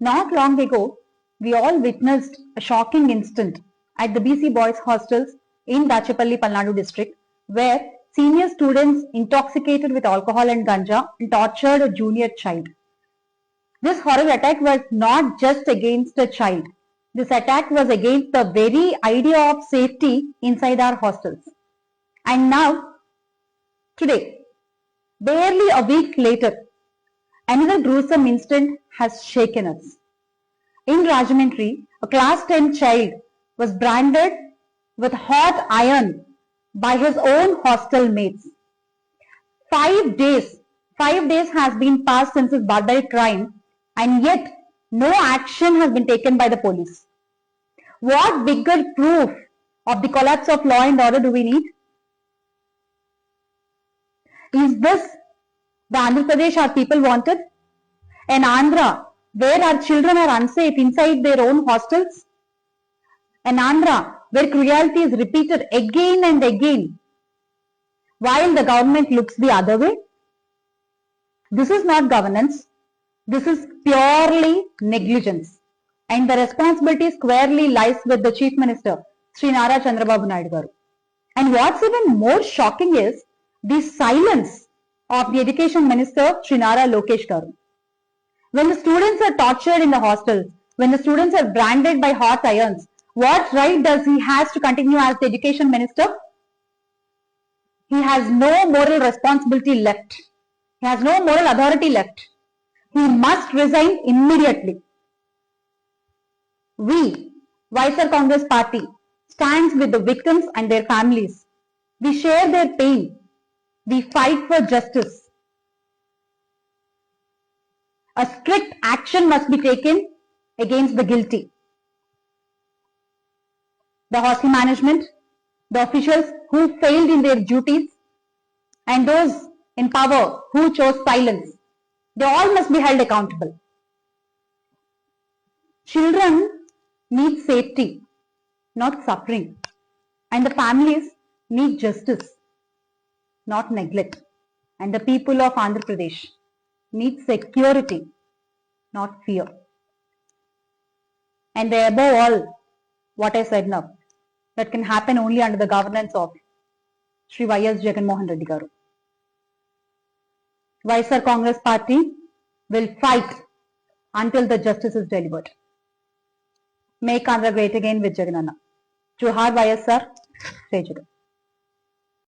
Not long ago, we all witnessed a shocking incident at the BC Boys hostels in Dachepalli, Palnadu district, where senior students intoxicated with alcohol and ganja tortured a junior child. This horrible attack was not just against a child. This attack was against the very idea of safety inside our hostels. And now, today, barely a week later, another gruesome incident has shaken us. In Rajahmundry, a class 10 child was branded with hot iron by his own hostel mates. 5 days has been passed since his barbaric crime, and yet no action has been taken by the police. What bigger proof of the collapse of law and order do we need? Is this the Andhra Pradesh our people wanted? An Andhra where our children are unsafe inside their own hostels? An Andhra where cruelty is repeated again and again while the government looks the other way? This is not governance. This is purely negligence. And the responsibility squarely lies with the Chief Minister, Sri Nara Chandrababu Naidu Garu. And what's even more shocking is the silence of the Education Minister, Sri Nara Lokesh Garu. When the students are tortured in the hostels, when the students are branded by hot irons, what right does he has to continue as the Education Minister? He has no moral responsibility left. He has no moral authority left. He must resign immediately. We, Vaisar Congress Party, stands with the victims and their families. We share their pain. We fight for justice. A strict action must be taken against the guilty. The hostel management, the officials who failed in their duties, and those in power who chose silence, they all must be held accountable. Children need safety, not suffering, and the families need justice, not neglect. And the people of Andhra Pradesh need security, not fear. And above all, what I said now, that can happen only under the governance of Sri Y.S. Jagan Mohan Reddy Garu. Vaisar Congress Party will fight until the justice is delivered. Make Andhra great again with Jagananna. Johar YSR, Jai Jagan.